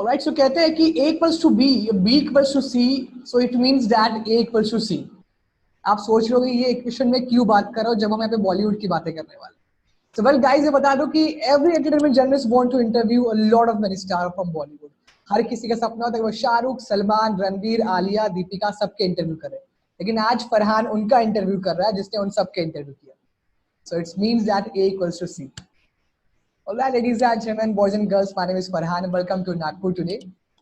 Alright, so कहते हैं कि A equals to B, B equals to C, so it means that A equals to C. आप सोच रहे हो ये इक्वेशन में क्यों बात कर रहा हूँ जब हम यहाँ पे बॉलीवुड की बातें करने वाले. So well guys, ये बता दो कि every entertainment journalist want to interview a lot of many stars from Bollywood. हर किसी का सपना होता है कि वो शाहरुख, सलमान, रणवीर, आलिया, दीपिका सबके इंटरव्यू करे. लेकिन आज फरहान उनका इंटरव्यू कर रहा है जिसने उन सबके इंटरव्यू किया. So it means that A equals to C. Alright, ladies and gentlemen, boys and girls, my name is Farhan and welcome to Nagpur today.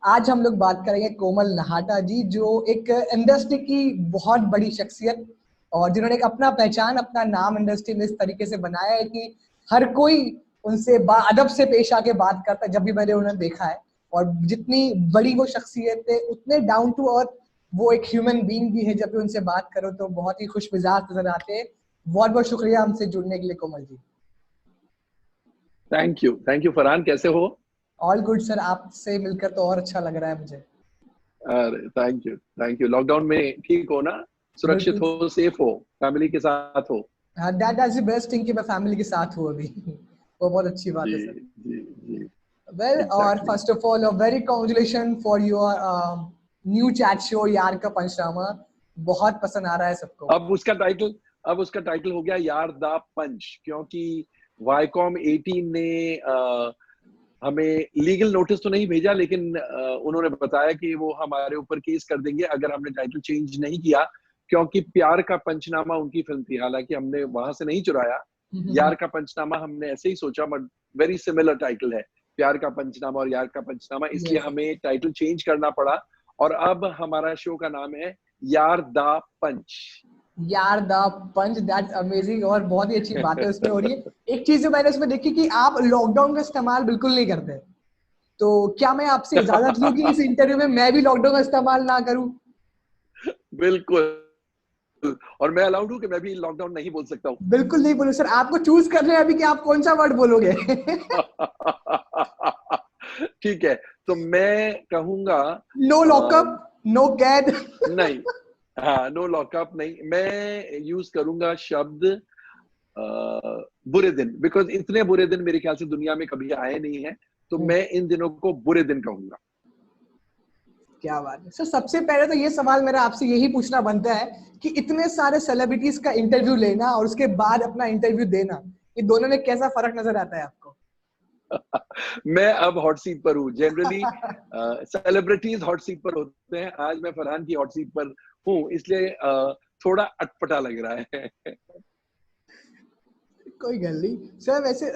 आज हम लोग बात करेंगे कोमल नहाटा जी, जो एक इंडस्ट्री की बहुत बड़ी शख्सियत और जिन्होंने एक अपना पहचान, अपना नाम इंडस्ट्री में इस तरीके से बनाया है कि हर कोई उनसे अदब से पेश आके बात करता है जब भी मैंने उन्हें देखा है. और जितनी बड़ी वो शख्सियत है उतने डाउन टू अर्थ वो एक ह्यूमन बीइंग भी है. जब भी उनसे बात करो तो बहुत ही खुश मिजाज नजर आते हैं. बहुत बहुत शुक्रिया हमसे जुड़ने के लिए कोमल जी. थैंक यू फरहान, कैसे हो? ऑल गुड सर, आपसे मिलकर तो और अच्छा लग रहा है मुझे. अरे थैंक यू. लॉकडाउन में ठीक हो ना? सुरक्षित हो, सेफ हो, फैमिली के साथ हो? दैट्स द बेस्ट थिंग कि मैं फैमिली के साथ हूँ अभी. वो बहुत अच्छी बात है सर. जी. वेल, और first of all very congratulation for your new chat show यार का पंचनामा. बहुत पसंद आ रहा है सबको. अब उसका टाइटल हो गया यार दा पंच, क्योंकि वाईकॉम 18 ने हमें लीगल नोटिस तो नहीं भेजा, लेकिन उन्होंने बताया कि वो हमारे ऊपर केस कर देंगे अगर हमने टाइटल चेंज नहीं किया, क्योंकि प्यार का पंचनामा उनकी फिल्म थी. हालांकि हमने वहां से नहीं चुराया. यार का पंचनामा हमने ऐसे ही सोचा, बट वेरी सिमिलर टाइटल है, प्यार का पंचनामा और यार का पंचनामा, इसलिए हमें टाइटल चेंज करना पड़ा. और अब हमारा शो का नाम है यार दा पंच. यार द पंच, दैट्स अमेजिंग. और बहुत ही अच्छी बात है उसमें हो रही है. एक चीज जो मैंने उसमें देखी कि आप लॉकडाउन का इस्तेमाल बिल्कुल नहीं करते, तो क्या मैं आपसे इजाजत लूं कि इस इंटरव्यू में मैं भी लॉकडाउन का इस्तेमाल ना करूं? बिल्कुल. और मैं अलाउड हूं कि मैं भी लॉकडाउन नहीं बोल सकता हूं? बिल्कुल नहीं बोलो सर. आपको चूज कर रहे हैं अभी कि आप कौन सा वर्ड बोलोगे. ठीक है, तो मैं कहूंगा नो लॉकअप, नो कैद. नहीं, हाँ, नो लॉकअप नहीं. मैं यूज करूंगा शब्द बुरे दिन, बिकॉज इतने बुरे दिन मेरे ख्याल से दुनिया में कभी आए नहीं है, तो मैं इन दिनों को बुरे दिन कहूंगा. क्या बात है सर. सबसे पहले तो ये सवाल मेरा आपसे यही पूछना बनता है कि इतने सारे सेलिब्रिटीज का इंटरव्यू लेना और उसके बाद अपना इंटरव्यू देना, ये दोनों में कैसा फर्क नजर आता है आपको? मैं अब हॉट सीट पर हूँ. जनरली सेलिब्रिटीज हॉट सीट पर होते हैं, आज मैं फरहान की हॉट सीट पर हूँ, इसलिए थोड़ा अटपटा लग रहा है. कोई गल नहीं सर. वैसे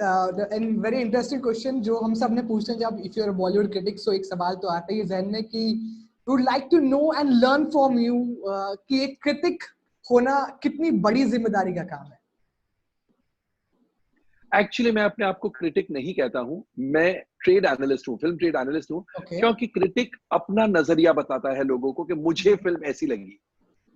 एंड वेरी इंटरेस्टिंग क्वेश्चन जो हम सब ने पूछते हैं जब if you are Bollywood critic, so एक सवाल तो आता ही है जहन में कि would like to know and learn from you कि एक क्रिटिक होना कितनी बड़ी जिम्मेदारी का काम है. एक्चुअली मैं अपने आप को क्रिटिक नहीं कहता हूँ, मैं ट्रेड एनालिस्ट हूँ, फिल्म ट्रेड एनालिस्ट हूँ. क्योंकि क्रिटिक अपना नजरिया बताता है लोगों को कि मुझे फिल्म ऐसी लगी.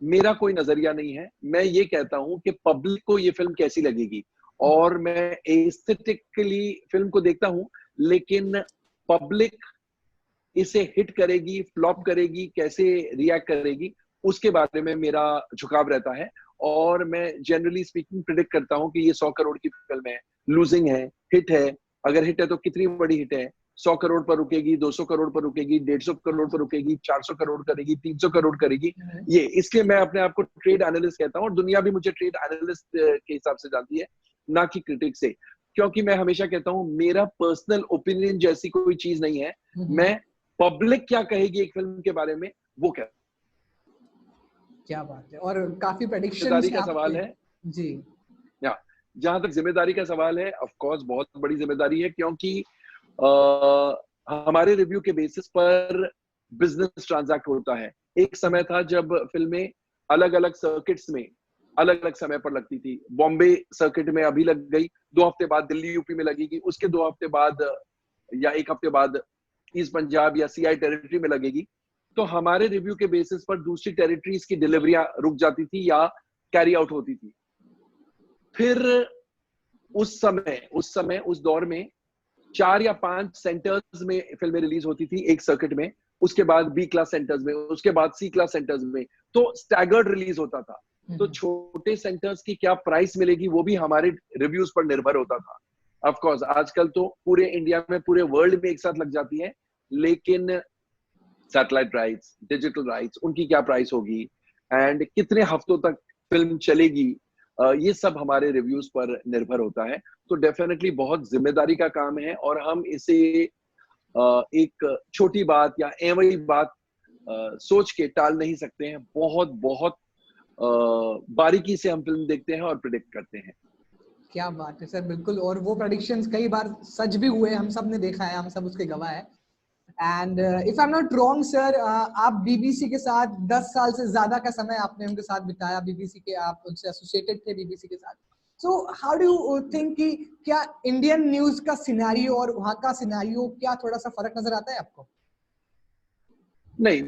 मेरा कोई नजरिया नहीं है. मैं ये कहता हूँ कि पब्लिक को ये फिल्म कैसी लगेगी, और मैं एस्थेटिकली फिल्म को देखता हूँ, लेकिन पब्लिक इसे हिट करेगी, फ्लॉप करेगी, कैसे रिएक्ट करेगी, उसके बारे में मेरा झुकाव रहता है. और मैं जनरली स्पीकिंग प्रिडिक्ट करता हूँ कि ये 100 करोड़ की फिल्म है, लूजिंग है, हिट है. अगर हिट है तो कितनी बड़ी हिट है, 100 करोड़ पर रुकेगी, 200 करोड़ पर रुकेगी, 150 करोड़ पर रुकेगी, 400 करोड़ करेगी, 300 करोड़ करेगी. ये इसलिए मैं अपने आप को ट्रेड एनालिस्ट कहता हूँ, और दुनिया भी मुझे ट्रेड एनालिस्ट के हिसाब से जानती है, ना कि क्रिटिक से. क्योंकि मैं हमेशा कहता हूँ मेरा पर्सनल ओपिनियन जैसी कोई चीज नहीं है. मैं पब्लिक क्या कहेगी एक फिल्म के बारे में वो कहता. क्या बात है. और काफी प्रेडिक्शंस का सवाल है जी. या जहां तक जिम्मेदारी का सवाल है, ऑफ कोर्स बहुत बड़ी जिम्मेदारी है, क्योंकि हमारे रिव्यू के बेसिस पर बिजनेस ट्रांजैक्ट होता है. एक समय था जब फिल्में अलग अलग सर्किट्स में अलग अलग समय पर लगती थी. बॉम्बे सर्किट में अभी लग गई, 2 हफ्ते बाद दिल्ली यूपी में लगेगी, उसके 2 हफ्ते बाद या 1 हफ्ते बाद ईस्ट पंजाब या सीआई टेरिटरी में लगेगी. तो हमारे रिव्यू के बेसिस पर दूसरी टेरिटरीज की डिलीवरियां रुक जाती थी या कैरी आउट होती थी. फिर उस दौर में 4 या 5 सेंटर्स में फिल्में रिलीज होती थी एक सर्किट में, उसके बाद बी क्लास सेंटर्स में, उसके बाद सी क्लास सेंटर्स में, तो स्टैगर्ड रिलीज होता था. तो छोटे सेंटर्स की क्या प्राइस मिलेगी वो भी हमारे रिव्यूज पर निर्भर होता था. ऑफ कोर्स आजकल तो पूरे इंडिया में, पूरे वर्ल्ड में एक साथ लग जाती है, लेकिन सैटेलाइट राइट्स, डिजिटल राइट्स, उनकी क्या प्राइस होगी एंड कितने हफ्तों तक फिल्म चलेगी, ये सब हमारे रिव्यूज पर निर्भर होता है। तो डेफिनेटली बहुत जिम्मेदारी का काम है और हम इसे एक छोटी बात या एवं बात सोच के टाल नहीं सकते हैं। बहुत बहुत बारीकी से हम फिल्म देखते हैं और प्रिडिक्ट करते हैं। क्या बात है सर, बिल्कुल। और वो प्रेडिक्शंस कई बार सच भी हुए, हम सब ने देखा है, हम सब उसके गवाह है। And if I am not wrong sir, आप बीबीसी के साथ 10 साल से ज्यादा का समय आपने उनके साथ बिताया, बीबीसी के आप उनसे एसोसिएटेड थे बीबीसी के साथ। So how do you think कि क्या इंडियन न्यूज का सिनेरियो और वहां का सिनेरियो क्या थोड़ा सा फर्क नजर आता है आपको? नहीं,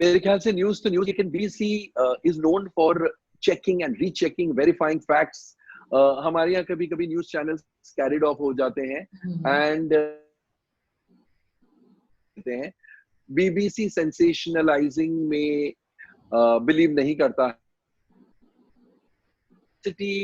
मेरे ख्याल से न्यूज तो न्यूज, लेकिन BBC is known for checking and rechecking, verifying facts. हमारे यहाँ कभी कभी न्यूज चैनल्स कैरिड ऑफ हो जाते हैं एंड हैं। बीबीसी सेंसेशनलाइजिंग में बिलीव नहीं करता। सिटी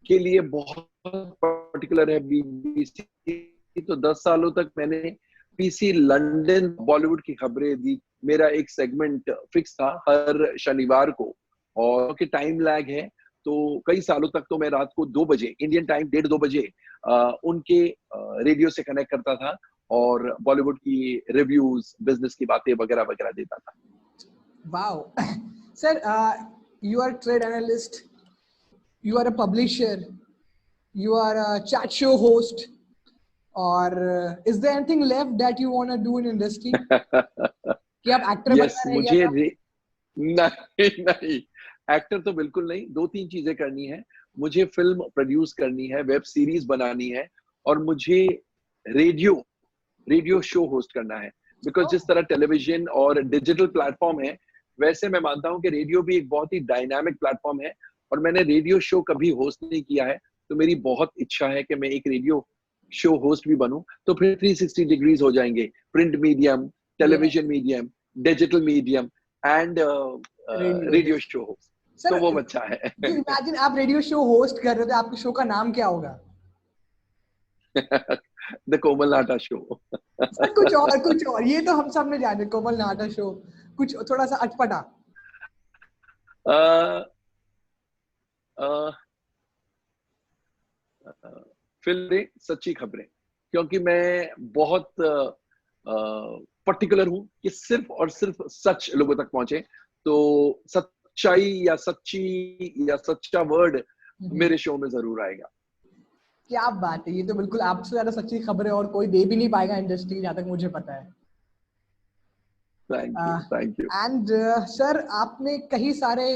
के लिए बहुत पर्टिकुलर है बीबीसी। तो 10 सालों तक मैंने पीसी लंदन बॉलीवुड की खबरें दी। मेरा एक सेगमेंट फिक्स था हर शनिवार को, और कि टाइम लैग है तो कई सालों तक तो मैं रात को 2 बजे इंडियन टाइम 1:30-2 बजे उनके रेडियो से कनेक्ट करता था और बॉलीवुड की रिव्यूज, बिजनेस की बातें वगैरह वगैरह देता था। Wow sir, you are trade analyst, you are a publisher, you are a chat show host, or is there anything left that you want to do in industry? कि आप एक्टर yes, बनना मुझे रहेगा? नहीं नहीं, एक्टर तो बिल्कुल नहीं। 2-3 चीजें करनी है मुझे। फिल्म प्रोड्यूस करनी है, वेब सीरीज बनानी है, और मुझे रेडियो शो होस्ट करना है। बिकॉज जिस तरह टेलीविजन और डिजिटल प्लेटफॉर्म है, वैसे मैं मानता हूं कि रेडियो भी एक बहुत ही डायनामिक प्लेटफॉर्म है, और मैंने रेडियो शो कभी होस्ट नहीं किया है। तो मेरी बहुत इच्छा है कि मैं एक रेडियो शो होस्ट भी बनूं, तो फिर 360 डिग्रीज हो जाएंगे। Print medium, television medium, digital medium and radio show host, तो वो अच्छा है। इमेजिन आप रेडियो शो होस्ट कर रहे हो, आपके शो का नाम क्या होगा? The Komal Nahta show. Sir कुछ और, ये तो हम सब ने जाने, कोमल नाटा शो, कुछ थोड़ा सा अटपटा। फिल्में, सच्ची खबरें, क्योंकि मैं बहुत पर्टिकुलर हूं कि सिर्फ और सिर्फ सच लोगों तक पहुंचे। तो सच्चाई या सच्ची या सच्चा वर्ड मेरे शो में जरूर आएगा। क्या बात है, ये तो बिल्कुल आपसे ज्यादा सच्ची खबरें और कोई दे भी नहीं पाएगा इंडस्ट्री, जहां तक मुझे पता है। Thank you. एंड सर, आपने कई सारे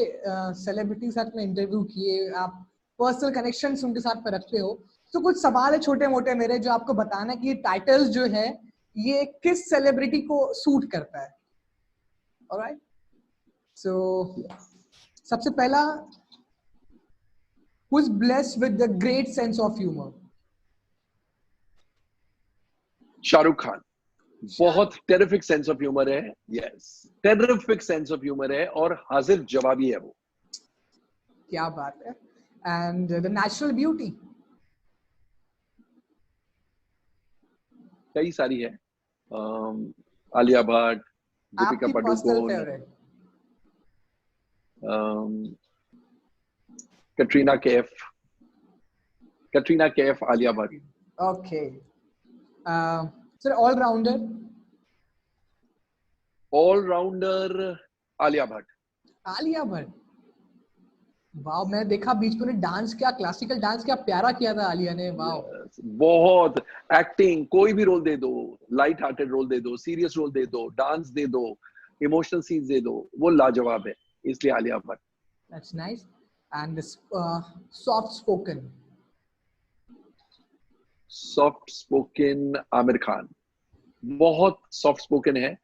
सेलिब्रिटी साथ में इंटरव्यू किए, आप पर्सनल कनेक्शंस उनके साथ पे रखते हो। तो कुछ सवाल है छोटे मोटे मेरे, जो आपको बताना है कि ये टाइटल्स जो है ये किस सेलिब्रिटी को सूट करता है। ऑलराइट, सो सबसे पहला, who is blessed with the great sense of humor? Shahrukh Khan. बहुत टेरिफिक सेंस ऑफ ह्यूमर है। Yes, terrific sense of humour है और हाजिर जवाबी है वो। क्या बात है। And the natural beauty? कई सारी है। Alia Bhatt, Deepika Padukone, Katrina Kaif, Alia Bhatt. Okay sir, allrounder? Alia Bhatt. वाह, मैं देखा बीच में डांस, क्या क्लासिकल डांस क्या प्यारा किया था आलिया ने। वाह, बहुत एक्टिंग, कोई भी रोल दे दो, लाइट हार्टेड रोल दे दो, सीरियस रोल दे दो, डांस दे दो, इमोशनल सीन्स दे दो, वो लाजवाब है, इसलिए Alia Bhatt. That's nice. And soft spoken Aamir Khan. बहुत सॉफ्ट स्पोकन है,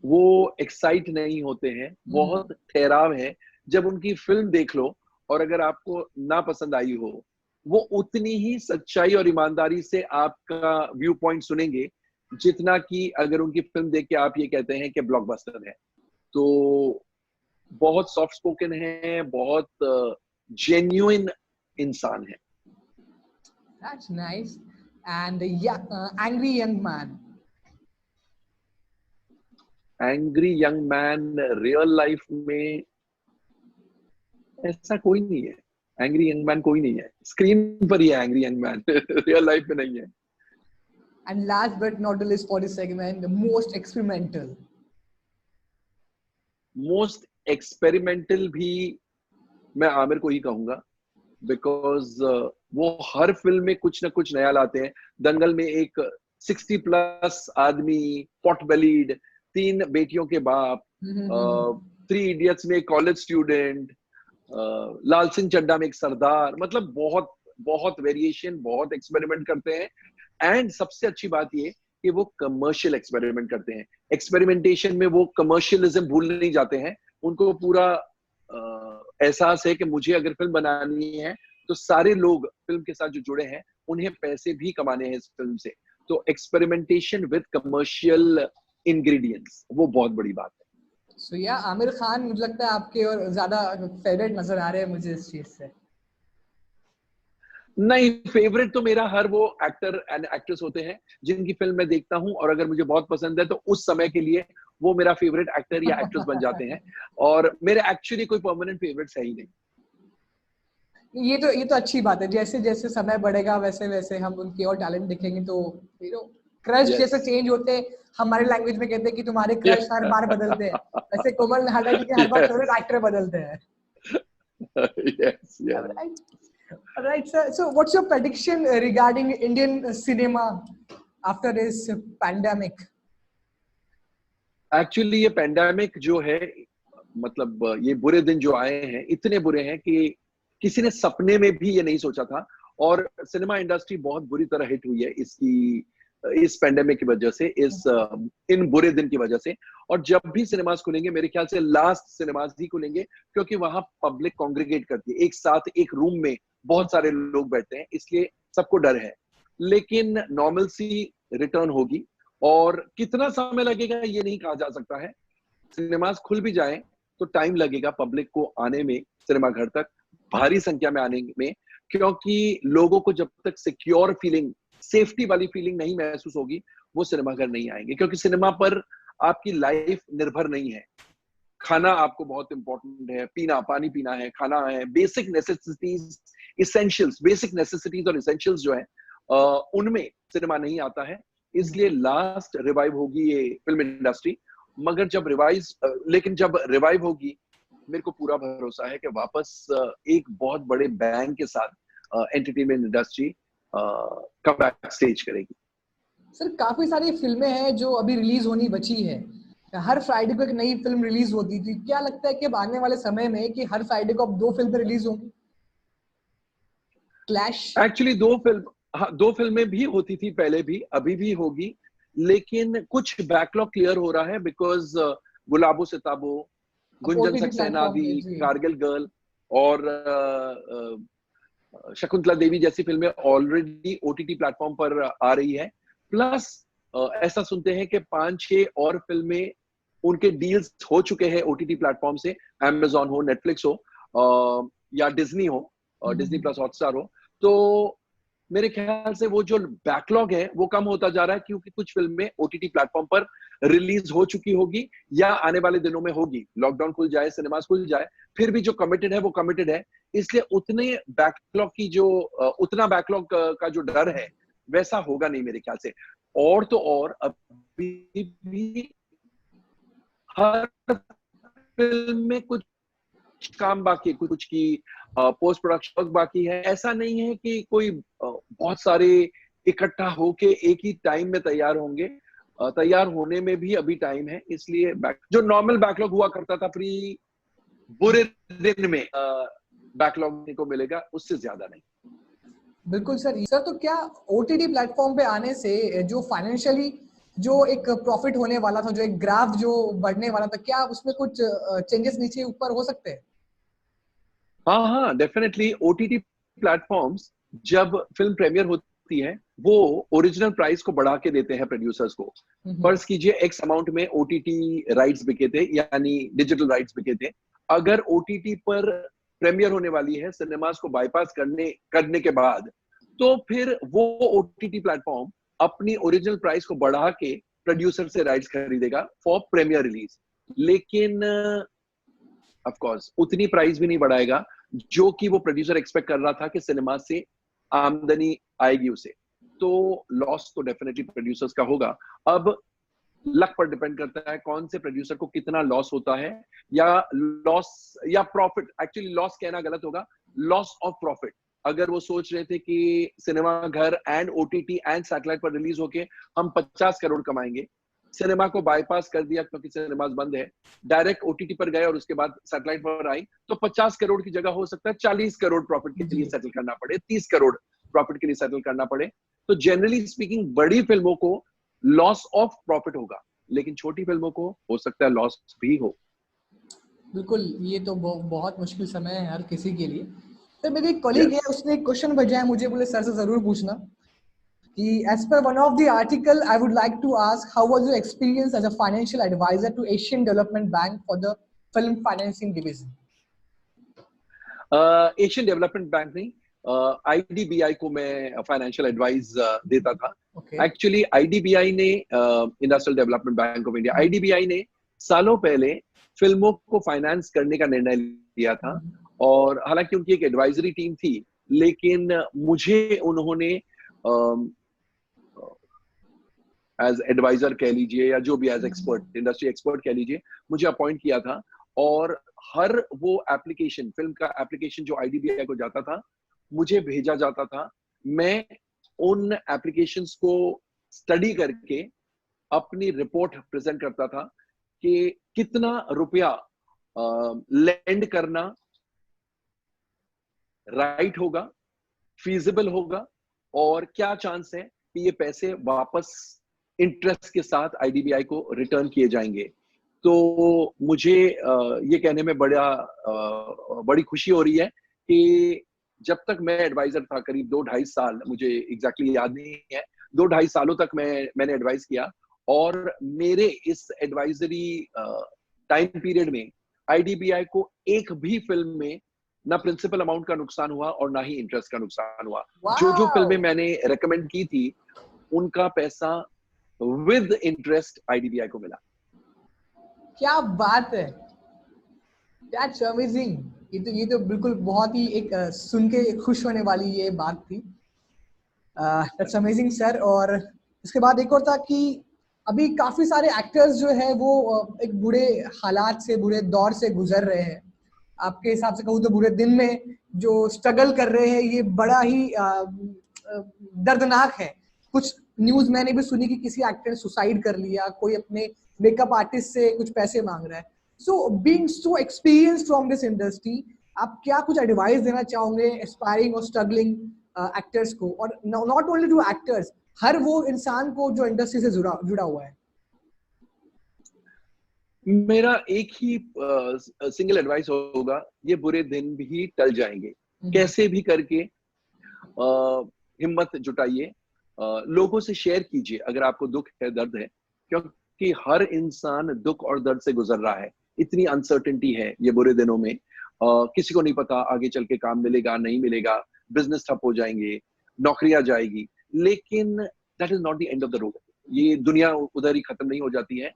वो एक्साइट नहीं होते हैं, बहुत ठहराव है। जब उनकी फिल्म देख लो और अगर आपको ना पसंद आई हो, वो उतनी ही सच्चाई और ईमानदारी से आपका व्यू पॉइंट सुनेंगे जितना कि अगर उनकी फिल्म देख के आप ये कहते हैं कि ब्लॉकबस्टर है। तो बहुत सॉफ्ट स्पोकन है, बहुत जेन्युइन इंसान है। That's nice. And angry young man? Angry young man real life में ऐसा कोई नहीं है। एंग्री यंग मैन कोई नहीं है, स्क्रीन पर ही है angry young man, real life में नहीं है। And last but not the least for this segment, the most experimental. Most experimental भी मैं आमिर को ही कहूंगा, बिकॉज वो हर फिल्म में कुछ ना कुछ नया लाते हैं। दंगल में एक 60+ आदमी, पॉट बेलीड, 3 बेटियों के बाप, 3 इडियट्स में कॉलेज स्टूडेंट, लाल सिंह चड्ढा में एक सरदार, मतलब बहुत बहुत वेरिएशन, बहुत एक्सपेरिमेंट करते हैं। एंड सबसे अच्छी बात ये कि वो कमर्शियल एक्सपेरिमेंट करते हैं। एक्सपेरिमेंटेशन में वो कमर्शियलिज्म भूल नहीं जाते हैं। उनको पूरा एहसास है कि मुझे अगर फिल्म बनानी है तो सारे लोग फिल्म के साथ जो जुड़े हैं उन्हें पैसे भी कमाने हैं इस फिल्म से। तो एक्सपेरिमेंटेशन विद कमर्शियल इंग्रेडिएंट्स, वो बहुत बड़ी बात है। So yeah, आमिर खान मुझे लगता है आपके और ज्यादा फेवरेट नजर आ रहे हैं मुझे इस चीज से। नहीं, फेवरेट तो मेरा हर वो एक्टर एंड एक्ट्रेस होते हैं जिनकी फिल्म मैं देखता हूं, और अगर मुझे बहुत पसंद है तो उस समय के लिए वो मेरा फेवरेट एक्टर या एक्ट्रेस बन जाते हैं। और मेरे एक्चुअली कोई परमानेंट फेवरेट्स है ही नहीं। ये तो अच्छी बात है। जैसे जैसे समय बढ़ेगा वैसे वैसे हम उनके और टैलेंट दिखेंगे। तो क्रश जैसे चेंज होते हैं, हमारे लैंग्वेज में कहते हैं कि तुम्हारे क्रश हर बार बदलते हैं, वैसे कोमल नहला जी के हर बार फेवरेट एक्टर बदलते हैं। Yes, yes. Right, sir. So what's your prediction regarding Indian cinema after this pandemic? Actually ये पेंडेमिक जो है, मतलब ये बुरे दिन जो आए हैं, इतने बुरे हैं कि किसी ने सपने में भी ये नहीं सोचा था। और सिनेमा इंडस्ट्री बहुत बुरी तरह हिट हुई है इस पेंडेमिक की वजह से, इन बुरे दिन की वजह से। और जब भी सिनेमास खुलेंगे, मेरे ख्याल से लास्ट सिनेमास ही खुलेंगे, क्योंकि वहां पब्लिक कांग्रीगेट करती है, एक साथ एक रूम में बहुत सारे लोग बैठते हैं, इसलिए सबको डर है। लेकिन नॉर्मलसी रिटर्न होगी, और कितना समय लगेगा ये नहीं कहा जा सकता है। सिनेमास खुल भी जाएं तो टाइम लगेगा पब्लिक को आने में, सिनेमा घर तक भारी संख्या में आने में, क्योंकि लोगों को जब तक सिक्योर फीलिंग, सेफ्टी वाली फीलिंग नहीं महसूस होगी, वो सिनेमा घर नहीं आएंगे। क्योंकि सिनेमा पर आपकी लाइफ निर्भर नहीं है। खाना आपको बहुत इंपॉर्टेंट है, पीना, पानी पीना है, खाना है, basic necessities, essentials, basic necessities और इसेंशियल्स जो है उनमें सिनेमा नहीं आता है। इसलिए लास्ट रिवाइव होगी ये फिल्म इंडस्ट्री। मगर लेकिन जब रिवाइव होगी, मेरे को पूरा भरोसा है कि वापस एक बहुत बड़े बैंग के साथ entertainment industry come back stage करेगी। सर, काफी सारी फिल्में हैं जो अभी रिलीज होनी बची है। हर फ्राइडे को एक नई फिल्म रिलीज होती थी। क्या लगता है कि अब आने वाले समय में कि हर फ्राइडे को अब 2 फिल्में रिलीज होंगी? क्लैश एक्चुअली 2 फिल्में भी होती थी पहले भी, अभी भी होगी, लेकिन कुछ बैकलॉग क्लियर हो रहा है। Because Gulabo Sitabo, Gunjan Saxena the, Kargil girl और शकुंतला देवी जैसी फिल्में ऑलरेडी OTT प्लेटफॉर्म पर आ रही है। प्लस ऐसा सुनते हैं कि 5-6 और फिल्में उनके डील्स हो चुके हैं OTT प्लेटफॉर्म से, Amazon हो, Netflix हो, या डिज्नी हो, डिज्नी प्लस हॉटस्टार हो। तो मेरे ख्याल से वो जो बैकलॉग है वो कम होता जा रहा है, क्योंकि कुछ फिल्में OTT प्लेटफॉर्म पर रिलीज हो चुकी होगी या आने वाले दिनों में होगी। लॉकडाउन खुल जाए, सिनेमास खुल जाए, फिर भी जो कमिटेड है वो कमिटेड है। इसलिए उतना बैकलॉग का जो डर है वैसा होगा नहीं मेरे ख्याल से। और तो और अभी भी हर फिल्म में कुछ काम बाकी है, कुछ की पोस्ट प्रोडक्शन बाकी है। ऐसा नहीं है कि कोई बहुत सारे इकट्ठा होके एक ही टाइम में तैयार होंगे। तैयार होने में भी अभी टाइम है। इसलिए जो नॉर्मल बैकलॉग हुआ करता था प्री बुरे दिन में, बैकलॉग को मिलेगा, उससे ज्यादा नहीं। बिल्कुल सर। तो क्या OTT प्लेटफॉर्म पे आने से जो फाइनेंशियली जो एक प्रॉफिट होने वाला था, जो एक ग्राफ जो बढ़ने वाला था, क्या उसमें कुछ चेंजेस नीचे ऊपर हो सकते हैं? हाँ, डेफिनेटली। OTT प्लेटफॉर्म्स जब फिल्म प्रीमियर होती है, वो ओरिजिनल प्राइस को बढ़ा के देते हैं प्रोड्यूसर्स को। फर्ज कीजिए X अमाउंट में OTT राइट्स बिके थे, यानी डिजिटल राइट्स बिके थे। अगर OTT पर प्रीमियर होने वाली है सिनेमास को बाईपास करने के बाद, तो फिर वो OTT प्लेटफॉर्म अपनी ओरिजिनल प्राइस को बढ़ा के प्रोड्यूसर से राइट्स खरीदेगा फॉर प्रीमियर रिलीज, लेकिन ऑफ कोर्स उतनी प्राइस भी नहीं बढ़ाएगा जो कि वो प्रोड्यूसर एक्सपेक्ट कर रहा था कि सिनेमा से आमदनी आएगी उसे। तो लॉस तो डेफिनेटली प्रोड्यूसर्स का होगा। अब लक पर डिपेंड करता है कौन से प्रोड्यूसर को कितना लॉस होता है, या लॉस या प्रॉफिट, एक्चुअली लॉस कहना गलत होगा, लॉस ऑफ प्रॉफिट। अगर वो सोच रहे थे कि सिनेमा घर एंड ओटीटी एंड सैटेलाइट पर रिलीज होके हम 50 करोड़ कमाएंगे, सिनेमा को बाईपास कर दिया क्योंकि सिनेमास बंद है, डायरेक्ट ओटीटी पर गए और उसके बाद सैटेलाइट पर आई, तो 50 करोड़ की जगह हो सकता है 40 करोड़ प्रॉफिट के लिए सेटल करना पड़े, 30 करोड़ प्रॉफिट के लिए सेटल करना पड़े। तो जनरली स्पीकिंग बड़ी फिल्मों को लॉस ऑफ प्रॉफिट होगा, लेकिन छोटी फिल्मों को हो सकता है लॉस भी हो। बिल्कुल, ये तो बहुत मुश्किल समय है हर किसी के लिए। तो मेरी एक कलीग है, उसने एक क्वेश्चन भेजा है मुझे, बोले सर से जरूर पूछना कि as per one of the article I would like to ask how was your experience as a financial advisor to Asian Development Bank for the film financing division? Asian development bank नहीं, IDBI को मैं financial advice देता था। Actually IDBI ने, industrial development bank of India, IDBI ने सालों पहले फिल्मों को फाइनेंस करने का निर्णय लिया था, और हालांकि उनकी एक एडवाइजरी टीम थी, लेकिन मुझे उन्होंने एज एडवाइजर कह लीजिए या जो भी एज एक्सपर्ट, इंडस्ट्री एक्सपर्ट कह लीजिए, मुझे अपॉइंट किया था। और हर वो एप्लीकेशन, फिल्म का एप्लीकेशन जो आईडीबीआई को जाता था, मुझे भेजा जाता था। मैं उन एप्लीकेशंस को स्टडी करके अपनी रिपोर्ट प्रेजेंट करता था कि कितना रुपया लेंड करना राइट होगा, फीजिबल होगा, और क्या चांस है कि ये पैसे वापस इंटरेस्ट के साथ आईडीबीआई को रिटर्न किए जाएंगे। तो मुझे ये कहने में बड़ी खुशी हो रही है कि जब तक मैं एडवाइजर था, करीब 2-2.5 साल, मुझे एग्जैक्टली याद नहीं है, 2-2.5 सालों तक मैंने एडवाइस किया, और मेरे इस एडवाइजरी टाइम पीरियड में आईडीबीआई को एक भी फिल्म में ना प्रिंसिपल अमाउंट का नुकसान हुआ और ना ही इंटरेस्ट का नुकसान हुआ। जो फिल्में मैंने रेकमेंड की थी, उनका पैसा विद इंटरेस्ट आईडीबीआई को मिला। क्या बात है, दैट्स अमेजिंग। ये तो बिल्कुल बहुत ही एक सुन के खुश होने वाली ये बात थी। That's amazing sir. और इसके बाद एक और था कि अभी काफी सारे एक्टर्स जो है वो एक बुरे हालात से, बुरे दौर से गुजर रहे हैं। आपके हिसाब से कहूँ तो बुरे दिन में जो स्ट्रगल कर रहे हैं, ये बड़ा ही दर्दनाक है। कुछ न्यूज मैंने भी सुनी कि किसी एक्टर ने सुसाइड कर लिया, कोई अपने मेकअप आर्टिस्ट से कुछ पैसे मांग रहा है। So being so experienced from this industry, आप क्या कुछ एडवाइस देना चाहोगे एस्पायरिंग और स्ट्रगलिंग एक्टर्स को, और नॉट ओनली टू एक्टर्स, हर वो इंसान को जो इंडस्ट्री से जुड़ा हुआ है? मेरा एक ही सिंगल एडवाइस होगा, ये बुरे दिन भी टल जाएंगे, कैसे भी करके हिम्मत जुटाइए, लोगों से शेयर कीजिए अगर आपको दुख है, दर्द है, क्योंकि हर इंसान दुख और दर्द से गुजर रहा है। इतनी अनसर्टेनिटी है ये बुरे दिनों में, किसी को नहीं पता आगे चल के काम मिलेगा नहीं मिलेगा, बिजनेस ठप हो जाएंगे, नौकरियां जाएगी, लेकिन that is not the end of the road. ये दुनिया उधर ही खत्म नहीं हो जाती है।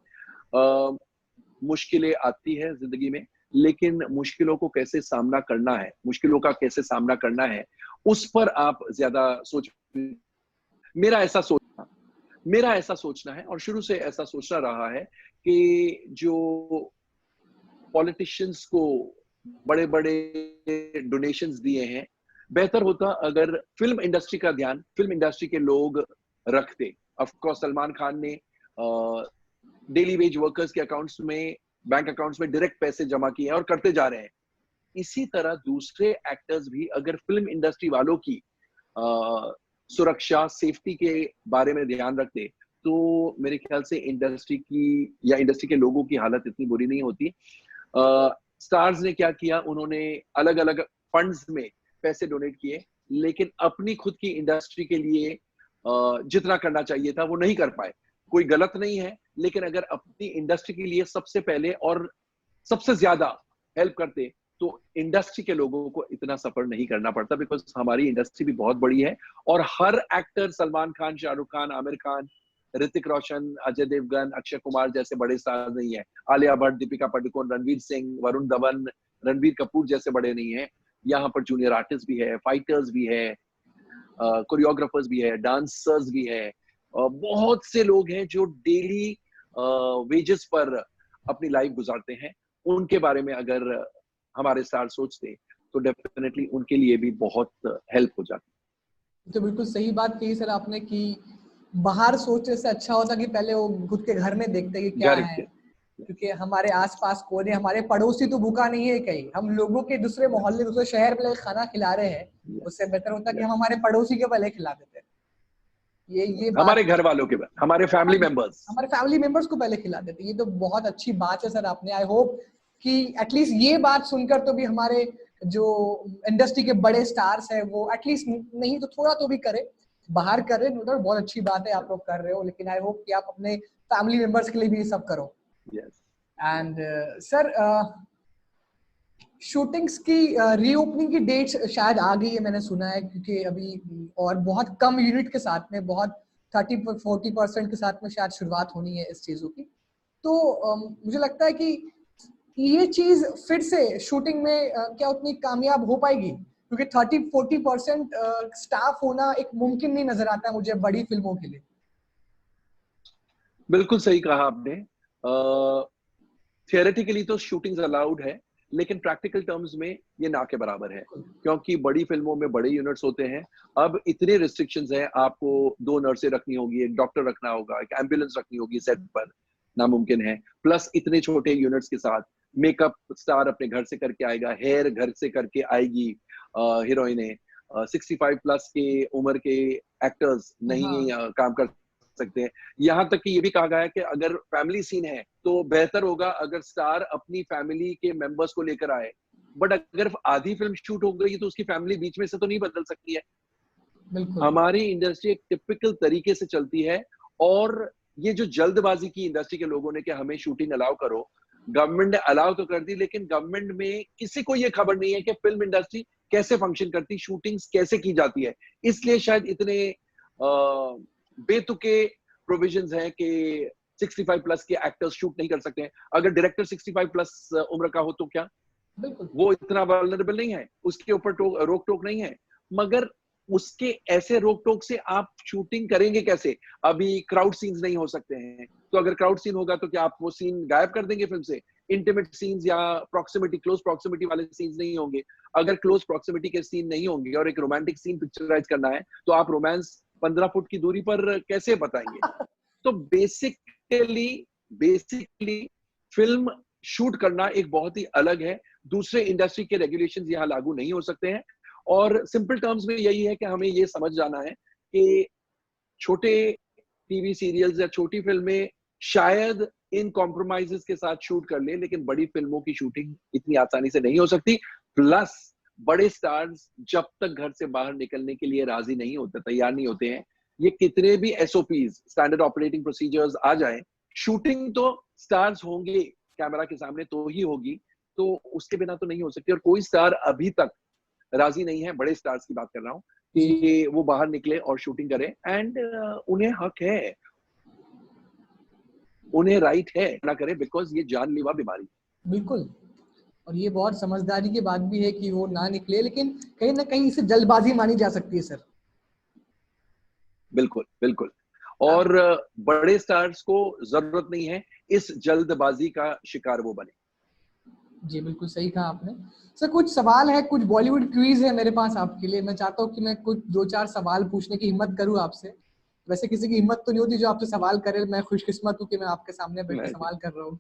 मुश्किलें आती है जिंदगी में, लेकिन मुश्किलों को कैसे सामना करना है, मुश्किलों का कैसे सामना करना है, उस पर आप ज्यादा सोच। मेरा ऐसा सोचना है, और शुरू से ऐसा सोचना रहा है कि जो पॉलिटिशियंस को बड़े बड़े डोनेशंस दिए हैं, बेहतर होता अगर फिल्म इंडस्ट्री का ध्यान फिल्म इंडस्ट्री के लोग रखते। ऑफ कोर्स सलमान खान ने डेली वेज वर्कर्स के अकाउंट्स में, बैंक अकाउंट्स में डायरेक्ट पैसे जमा किए हैं और करते जा रहे हैं। इसी तरह दूसरे एक्टर्स भी अगर फिल्म इंडस्ट्री वालों की सुरक्षा, सेफ्टी के बारे में ध्यान रखते, तो मेरे ख्याल से इंडस्ट्री की या इंडस्ट्री के लोगों की हालत इतनी बुरी नहीं होती। स्टार्स ने क्या किया, उन्होंने अलग अलग फंड्स में पैसे डोनेट किए, लेकिन अपनी खुद की इंडस्ट्री के लिए जितना करना चाहिए था वो नहीं कर पाए। कोई गलत नहीं है, लेकिन अगर अपनी इंडस्ट्री के लिए सबसे पहले और सबसे ज्यादा हेल्प करते, तो इंडस्ट्री के लोगों को इतना सफर नहीं करना पड़ता, बिकॉज हमारी इंडस्ट्री भी बहुत बड़ी है और हर एक्टर, सलमान खान, शाहरुख खान, आमिर खान, ऋतिक रोशन, अजय देवगन, अक्षय कुमार जैसे बड़े स्टार नहीं है, आलिया भट्ट, दीपिका पादुकोण, रणवीर सिंह, वरुण धवन, रणबीर कपूर जैसे बड़े नहीं है। यहाँ पर जूनियर आर्टिस्ट भी है, फाइटर्स भी है, कोरियोग्राफर्स भी है, डांसर्स भी है, बहुत से लोग हैं जो डेली वेजेस पर अपनी लाइफ गुजारते हैं। उनके बारे में अगर हमारे स्टार सोचते तो डेफिनेटली उनके लिए भी बहुत हेल्प हो जाती। तो बिल्कुल सही बात कही सर आपने कि बाहर सोचने से अच्छा होता कि पहले वो खुद के घर में देखते कि क्या है, क्योंकि हमारे आसपास कौन है, हमारे पड़ोसी तो भूखा नहीं है कहीं, हम लोगों के दूसरे मोहल्ले दूसरे शहर में खाना खिला रहे हैं, उससे बेहतर होता कि हम हमारे पड़ोसी के पहले खिला देते। ये हमारे घर वालों के, हमारे फैमिली मेंबर्स को पहले खिला देते। ये तो बहुत अच्छी बात है सर आपने। आई होप कि एटलीस्ट ये बात सुनकर तो भी हमारे जो इंडस्ट्री के बड़े स्टार्स हैं वो एटलीस्ट नहीं तो थोड़ा तो भी करे, बाहर कर रहे हैं, बहुत अच्छी बात है आप लोग कर रहे हो, लेकिन आई होप कि आप अपने फैमिली मेंबर्स के लिए भी ये सब करो। एंड सर शूटिंग्स की रीओपनिंग की डेट्स शायद आ गई है, मैंने सुना है, क्योंकि अभी और बहुत कम यूनिट के साथ में, बहुत 30-40% के साथ में शायद शुरुआत होनी है इस चीजों की। तो मुझे लगता है कि ये चीज फिर से शूटिंग में क्या उतनी कामयाब हो पाएगी, क्योंकि 30-40% स्टाफ होना एक मुमकिन नहीं नजर आता है मुझे बड़ी फिल्मों के लिए। बिल्कुल सही कहा आपने। थियोरेटिकली तो शूटिंग्स अलाउड है, लेकिन प्रैक्टिकल टर्म्स में ये ना के बराबर है, क्योंकि बड़ी फिल्मों में बड़े यूनिट्स होते हैं। अब इतने रिस्ट्रिक्शंस हैं, आपको 2 नर्सें रखनी होगी, एक डॉक्टर रखना होगा, एक एम्बुलेंस रखनी होगी सेट पर, नामुमकिन है। प्लस इतने छोटे यूनिट्स के साथ मेकअप स्टार अपने घर से करके आएगा, हेयर घर से करके आएगी हीरोइनें, 65 प्लस के उम्र के एक्टर्स नहीं काम कर सकते हैं। यहाँ तक कि ये भी कहा गया है कि अगर फैमिली सीन है तो बेहतर होगा अगर स्टार अपनी फैमिली के मेंबर्स को लेकर आए, बट अगर आधी फिल्म शूट हो गई तो उसकी फैमिली बीच में से तो नहीं बदल सकती है। हमारी इंडस्ट्री एक टिपिकल तरीके से चलती है, और ये जो जल्दबाजी की इंडस्ट्री के लोगों ने कि हमें शूटिंग अलाउ करो, गवर्नमेंट ने अलाउ तो कर दी, लेकिन गवर्नमेंट में किसी को ये खबर नहीं है कि फिल्म इंडस्ट्री कैसे फंक्शन करती, शूटिंग्स कैसे की जाती है। इसलिए शायद इतने बेतुके प्रोविजंस हैं कि 65 प्लस के एक्टर्स शूट नहीं कर सकते हैं। अगर डायरेक्टर 65 प्लस उम्र का हो तो क्या वो इतना वल्नरेबल नहीं है, उसके ऊपर रोक टोक नहीं है, मगर उसके ऐसे रोक टोक से आप शूटिंग करेंगे कैसे? अभी क्राउड सीन्स नहीं हो सकते हैं, तो अगर क्राउड सीन होगा तो क्या आप वो सीन गायब कर देंगे फिल्म से? इंटीमेट सीन्स या प्रॉक्सिमिटी, क्लोज प्रॉक्सिमिटी वाले सीन्स नहीं होंगे। अगर क्लोज प्रॉक्सिमिटी के सीन नहीं होंगे और एक रोमांटिक सीन पिक्चराइज करना है, तो आप रोमांस 15 फुट की दूरी पर कैसे बताएंगे? तो बेसिकली फिल्म शूट करना एक बहुत ही अलग है, दूसरे इंडस्ट्री के रेगुलेशंस यहाँ लागू नहीं हो सकते हैं। और सिंपल टर्म्स में यही है कि हमें ये समझ जाना है कि छोटे टीवी सीरियल्स या छोटी फिल्में शायद इन कॉम्प्रोमाइजेस के साथ शूट कर ले, लेकिन बड़ी फिल्मों की शूटिंग इतनी आसानी से नहीं हो सकती। प्लस बड़े स्टार्स जब तक घर से बाहर निकलने के लिए राजी नहीं होते, तैयार नहीं होते हैं, ये कितने भी एसओपीज, स्टैंडर्ड ऑपरेटिंग प्रोसीजर्स आ जाएं, शूटिंग तो स्टार्स होंगे कैमरा के सामने तो ही होगी, तो उसके बिना तो नहीं हो सकती। और कोई स्टार अभी तक राजी नहीं है, बड़े स्टार्स की बात कर रहा हूँ, कि वो बाहर निकले और शूटिंग करें। एंड उन्हें हक है, उन्हें राइट है ना करे, बिकॉज ये जानलेवा बीमारी। बिल्कुल, और ये बहुत समझदारी की बात भी है कि वो ना निकले, लेकिन कहीं ना कहीं इसे जल्दबाजी मानी जा सकती है सर। बिल्कुल बिल्कुल, और बड़े स्टार्स को जरूरत नहीं है इस जल्दबाजी का शिकार वो बने। जी बिल्कुल सही कहा आपने सर। कुछ सवाल है, कुछ बॉलीवुड क्विज है मेरे पास आपके लिए। मैं चाहता हूँ कि मैं कुछ 2-4 सवाल पूछने की हिम्मत करूँ आपसे। वैसे किसी की हिम्मत तो नहीं होती जो आपसे सवाल करे, मैं खुशकिस्मत हूँ कि मैं आपके सामने बैठ सवाल कर रहा हूँ।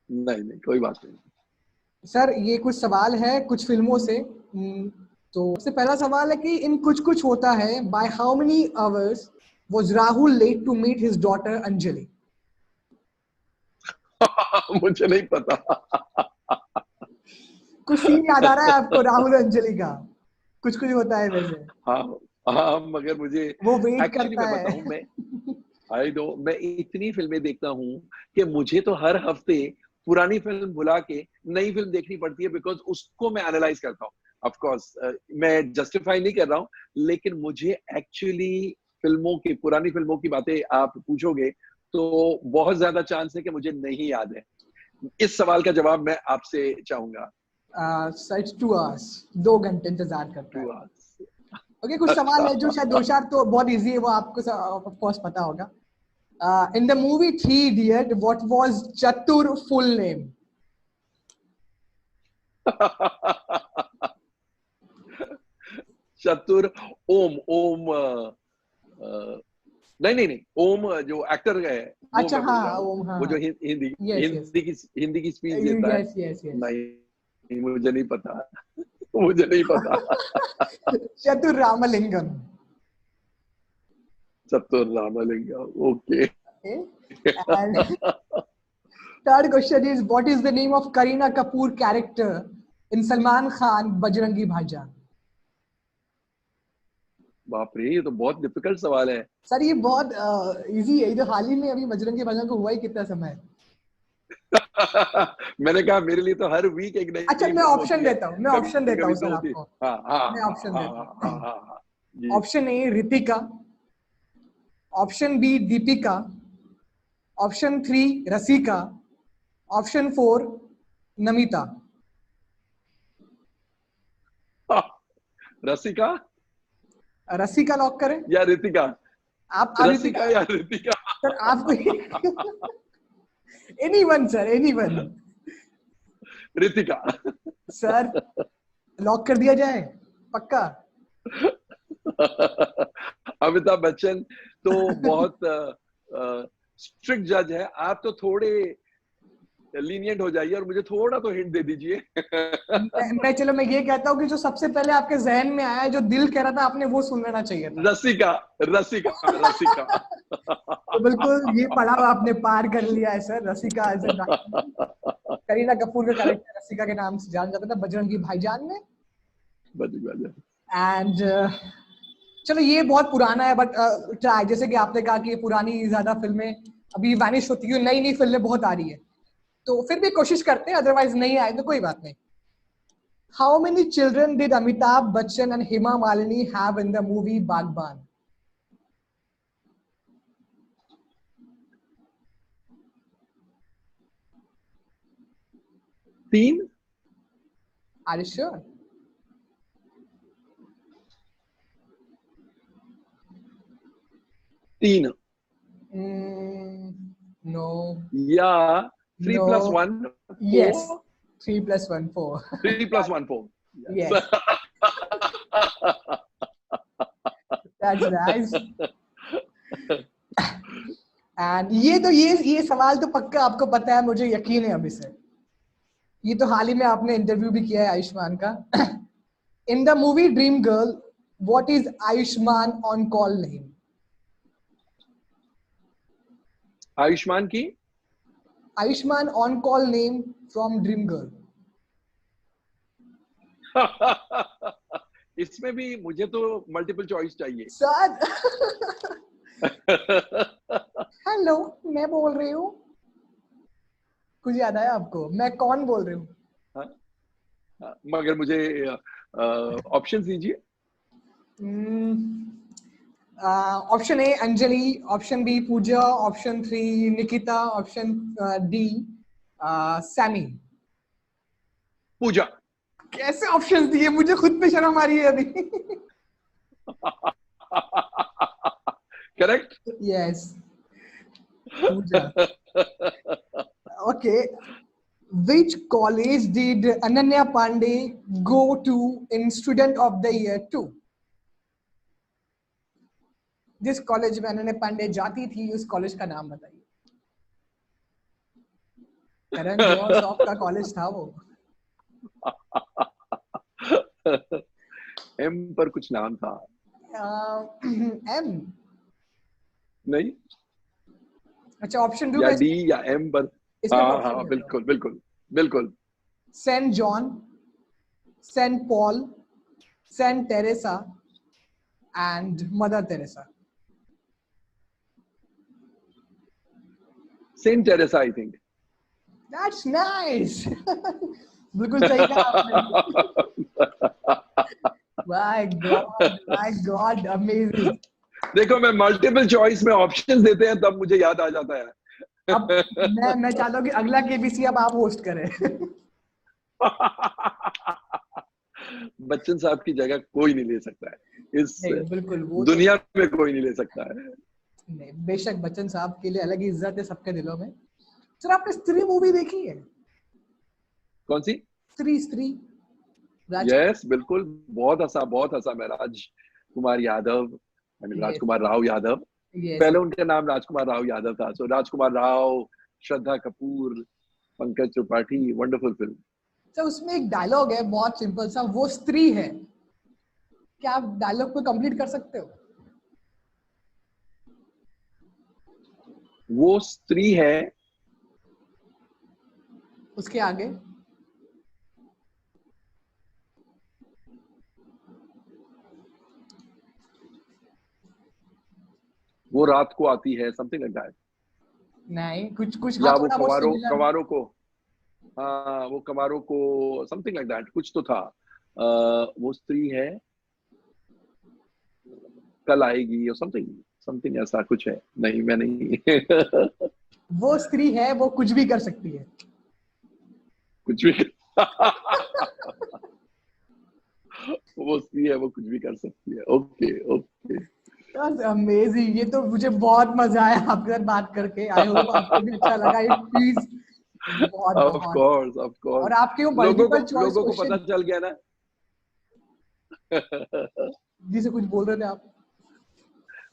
नहीं, कोई बात नहीं सर। ये कुछ सवाल है कुछ फिल्मों से। तो सबसे पहला सवाल है कि इन कुछ कुछ होता है, by how many hours was Rahul late to meet his daughter Anjali? मुझे नहीं पता। कुछ सीन याद आ रहा है आपको राहुल अंजलि का? कुछ कुछ होता है वैसे। हाँ, मगर मुझे वो वेट करता मैं है। बताऊं, मैं इतनी फिल्में देखता हूँ कि मुझे तो हर हफ्ते पुरानी फिल्म भुला के नई फिल्म देखनी पड़ती है, बिकॉज उसको मैं एनालाइज करता हूँ। ऑफ कोर्स मैं जस्टिफाई नहीं कर रहा हूँ, लेकिन मुझे एक्चुअली पुरानी फिल्मों की बातें आप पूछोगे तो बहुत ज्यादा चांस है कि मुझे नहीं याद है। इस सवाल का जवाब मैं आपसे चाहूंगा। सच 2 hours, 2 घंटे इंतजार करता है। 2 hours। ओके, कुछ सवाल है जो शायद 2-4 तो बहुत इजी है, वो आपको ऑफ कोर्स पता होगा। इन the movie 3 Idiot, what was चतुर full name? चतुर ओम नहीं ओम जो एक्टर है वो अच्छा, मैं बोल रहा हाँ, हूँ। ओम, हाँ, वो जो हाँ। हिंदी यस, यस, हिंदी की स्पीच देता है। Yes, yes, yes. नहीं मुझे नहीं पता। मुझे नहीं पता। चतुर रामलिंगम। चतुर Ramalingam, okay. And third question is, what is the name of Kareena Kapoor character in Salman Khan Bajrangi Bhaijaan? बाप रे, ये तो बहुत डिफिकल्ट सवाल है। सर ये बहुत इजी है, ये तो हाल ही में अभी बजरंगी भाईजान को हुआ ही कितना समय है। मैंने कहा मेरे लिए तो हर वीक एक नई अच्छा, मैं ऑप्शन देता हूँ, सर आपको। हाँ मैं ऑप्शन देता हूँ। हाँ। Option A Ritika, option B Deepika, option 3 Rasika, option 4 Namita. Rasika Rasika lock करें या रितिका? आप? रसिका या रितिका? सर आपको anyone sir, anyone. Ritika. Sir lock कर दिया जाए, पक्का? अमिताभ बच्चन तो बहुत स्ट्रिक्ट जज है, आप तो थोड़े लीनियंट हो जाइए और मुझे थोड़ा तो हिंट दे दीजिए। मैं ये कहता हूँ कि जो सबसे पहले आपके जहन में आया, जो दिल कह रहा था, आपने वो सुन लेना चाहिए था। रसिका। तो बिल्कुल ये पड़ाव आपने पार कर लिया है सर। रसिका एज करीना कपूर का कैरेक्टर रसिका के नाम से जाना जाता था बजरंगी भाईजान में। एंड चलो ये बहुत पुराना है, बट ट्राई, जैसे कि आपने कहा कि पुरानी ज्यादा फिल्में अभी वैनिश होती है, नई फिल्में बहुत आ रही है, तो फिर भी कोशिश करते हैं, अदरवाइज नहीं आए तो कोई बात नहीं। How many children did Amitabh Bachchan and Hema Malini have in the movie Baghban? तीन। Are you sure? तीन। नो या 3 + 1 Yes, 3 + 1 4. 3 + 1 4. Yes. That's nice. And ये सवाल तो पक्का आपको पता है, मुझे यकीन है अभी से। ये तो हाल ही में आपने इंटरव्यू भी किया है आयुष्मान का। In the movie Dream Girl, what is Ayushman on call name? Ayushman की Ayushman on call name from Dream Girl. इसमें भी मुझे तो मल्टीपल चॉइस चाहिए। सर हेलो, मैं बोल रही हूँ। कुछ याद आया आपको? मैं कौन बोल रही हूँ? मगर मुझे ऑप्शन दीजिए। Option A Anjali, option B Pooja, option 3 Nikita, option D Sammy. Pooja. कैसे ऑप्शंस दिए? मुझे खुद पे शर्म आ रही है अभी। Correct? Yes, Pooja. Okay, which college did Ananya Pandey go to in Student of the Year 2? जिस कॉलेज में अनन्या पांडे जाती थी, उस कॉलेज का नाम बताइए। करण जौहर साहब का कॉलेज था वो। एम पर कुछ नाम था। एम? नहीं। अच्छा, ऑप्शन टू या डी या एम पर। हाँ, बिल्कुल। Saint John, saint Paul, saint Teresa and mother Teresa. Saint Teresa, I think. That's nice. बिल्कुल सही कहा आपने। My God, amazing. देखो मैं मल्टीपल चॉइस में ऑप्शंस देते हैं तब मुझे याद आ जाता है। अब मैं चाहता हूँ कि अगला केबीसी अब आप होस्ट करें। बच्चन साहब की जगह कोई नहीं ले सकता है इस नहीं बिल्कुल, वो दुनिया में कोई नहीं ले सकता है। नहीं, बेशक बच्चन साहब के लिए अलग ही इज्जत है सबके दिलों में। सर आपने स्त्री मूवी देखी है? कौन सी? स्त्री स्त्री यस बिल्कुल, बहुत हंसा मैं। राजकुमार यादव, राजकुमार राव यादव, यस। पहले उनका नाम राजकुमार राव यादव था। So Rajkumar Rao, Shraddha Kapoor, Pankaj Tripathi, wonderful film. Sir उसमें एक डायलॉग है बहुत सिंपल सा, वो स्त्री है। क्या आप डायलॉग को कंप्लीट कर सकते हो? वो स्त्री है, उसके आगे वो रात को आती है, समथिंग लाइक दैट। नहीं, कुछ कुछ हाँ या वो थोड़ा बहुत सिमिलर। कवारों को, हाँ वो कवारों को, समथिंग लाइक दैट कुछ तो था। वो स्त्री है, कल आएगी और समथिंग समथिंग ऐसा कुछ है। नहीं मैं नहीं। वो स्त्री है, वो कुछ भी कर सकती है। कुछ भी। वो स्त्री है, वो कुछ भी कर सकती है। Okay okay. अमेजिंग, ये तो मुझे बहुत मजा आया आपके साथ बात करके। आई होप आपको भी अच्छा लगा ये क्विज। बहुत ऑफ बहुत। कोर्स ऑफ और कोर्स। आपके वो मल्टीपल चॉइस लोगों को पता क्वेश्चन। चल गया ना। जी से कुछ बोल रहे थे आप?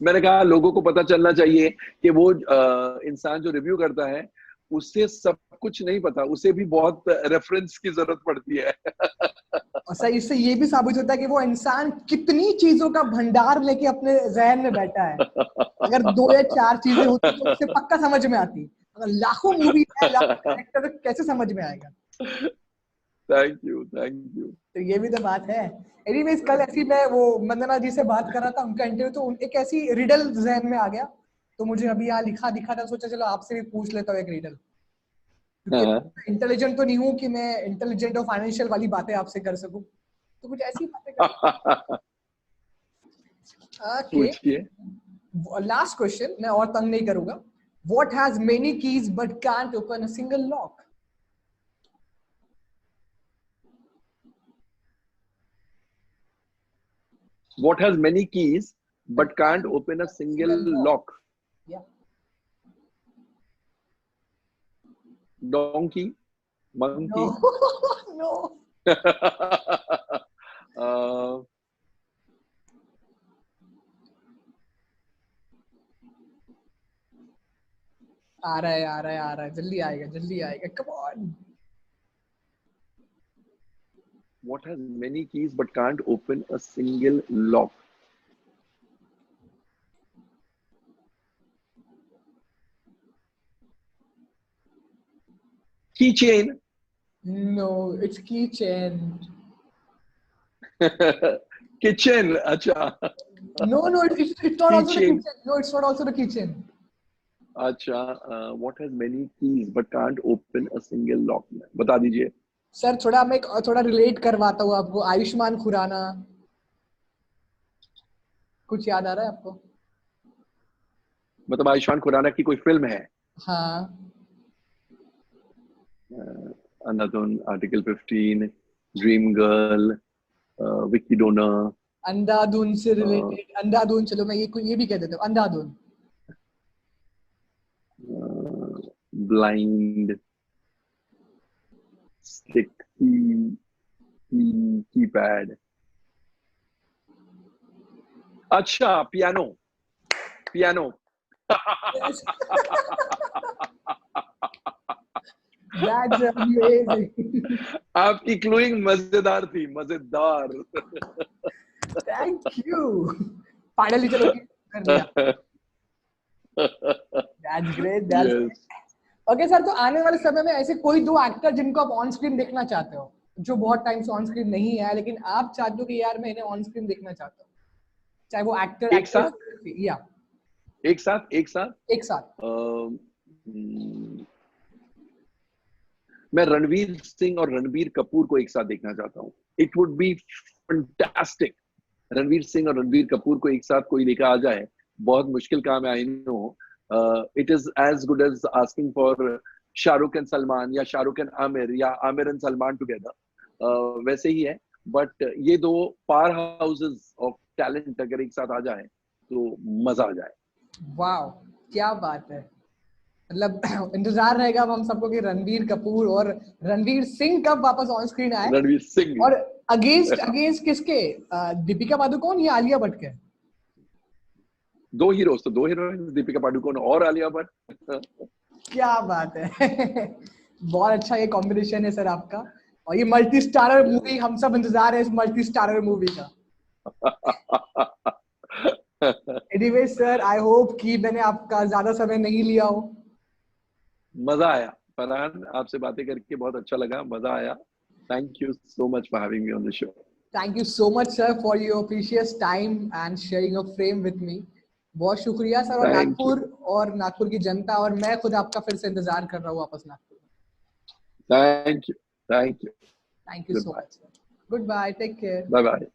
मैंने कहा लोगों को पता चलना चाहिए कि वो इंसान जो रिव्यू करता है उससे सब कुछ नहीं पता, उसे भी बहुत रेफरेंस की जरूरत पड़ती है। और सर इससे ये भी साबित होता है कि वो इंसान कितनी चीजों का भंडार लेके अपने जहन में बैठा है। अगर 2 या 4 चीजें होती तो उसे पक्का समझ में आती। अगर लाखों मूवी है, लाखों कैरेक्टर, तो कैसे समझ में आएगा? Thank you thank you. तो ये भी तो बात है। एनीवेज कल ऐसी मैं वो वंदना जी से बात कर रहा था, उनका इंटरव्यू, तो एक ऐसी रिडल जहन में आ गया। तो मुझे अभी यहाँ लिखा दिखा था, सोचा चलो आपसे भी पूछ लेता हूँ एक रिडल। क्योंकि इंटेलिजेंट तो नहीं हूँ कि मैं इंटेलिजेंट और फाइनेंशियल वाली बातें आपसे कर सकूं, तो कुछ ऐसी बातें कर। ओके, पूछिए। लास्ट क्वेश्चन, मैं और तंग नहीं करूंगा। What has many keys but can't open a single lock? What has many keys but can't open a single lock? Yeah. Donkey, monkey. No. No. uh, आ रहा है, आ रहा है, आ रहा है, जल्दी आएगा, जल्दी आएगा, come on. what has many keys but can't open a single lock? Keychain. No, it's keychain. Kitchen. Acha. No, no, it's not also the Keychain. kitchen. No, it's not also the kitchen. Acha. What has many keys but can't open a single lock? बता दीजिए। Sir थोड़ा relate करवाता हूँ आपको। आयुष्मान खुराना, कुछ याद आ रहा है आपको? मतलब आयुष्मान खुराना की कोई फिल्म है? हाँ। Andhadhun, article 15, dream girl, Vicky donor. Andhadhun से रिलेटेड, अंधाधुन, चलो मैं ये भी कह देता हूँ, अंधाधुन। Blind, stick, keypad. अच्छा, पियानो। पियानो। That's amazing. आपकी क्लूइंग मजेदार थी, मजेदार। Thank you. Finally चलो कर लिया। That's great. That's yes. Okay sir, तो आने वाले समय में ऐसे कोई 2 एक्टर जिनको आप ऑन स्क्रीन देखना चाहते हो, जो बहुत टाइम से ऑन स्क्रीन नहीं है, लेकिन आप चाहते हो कि यार मैं इन्हें ऑन स्क्रीन देखना चाहता हूँ, चाहे वो एक्टर एक साथ, या एक साथ, एक साथ, एक साथ। मैं रणवीर सिंह और रणबीर कपूर को एक साथ देखना चाहता हूँ। It would be fantastic. Ranveer Singh और रणबीर कपूर को एक साथ कोई लेकर आ जाए बहुत मुश्किल काम है, I know. It is as good as asking for Shahrukh and Salman, या शाहरुख एंड आमिर, या आमिर एंड सलमान टुगेदर. वैसे ही है. बट ये दो पावर हाउसेस ऑफ टैलेंट अगर एक साथ आ जाए तो मजा आ जाए. वाह, क्या बात है. मतलब इंतजार रहेगा अब हम सबको कि रणबीर कपूर और रणवीर सिंह कब वापस ऑन स्क्रीन आए. रणवीर सिंह. और अगेंस्ट किसके, दीपिका पादुकोण या आलिया भट्ट के? दो हीरोज, तो दो हीरोइंस, दीपिका पादुकोण और आलिया भट्ट. क्या बात है. बहुत अच्छा ये कॉम्बिनेशन है सर आपका. और ये मल्टी स्टारर मूवी, हम सब इंतजार है इस मल्टी स्टारर मूवी का. एनीवे सर, आई होप कि मैंने आपका ज्यादा समय नहीं लिया हो. मजा आया फरहान, आपसे बातें करके बहुत अच्छा लगा, मजा आया. Thank you so much for having me on the show. Thank you so much sir for your precious time and sharing your frame with me. बहुत शुक्रिया सर. और नागपुर की जनता और मैं खुद आपका फिर से इंतजार कर रहा हूँ वापस Nagpur. Thank you. Thank you so much. Good bye, take care. Bye bye.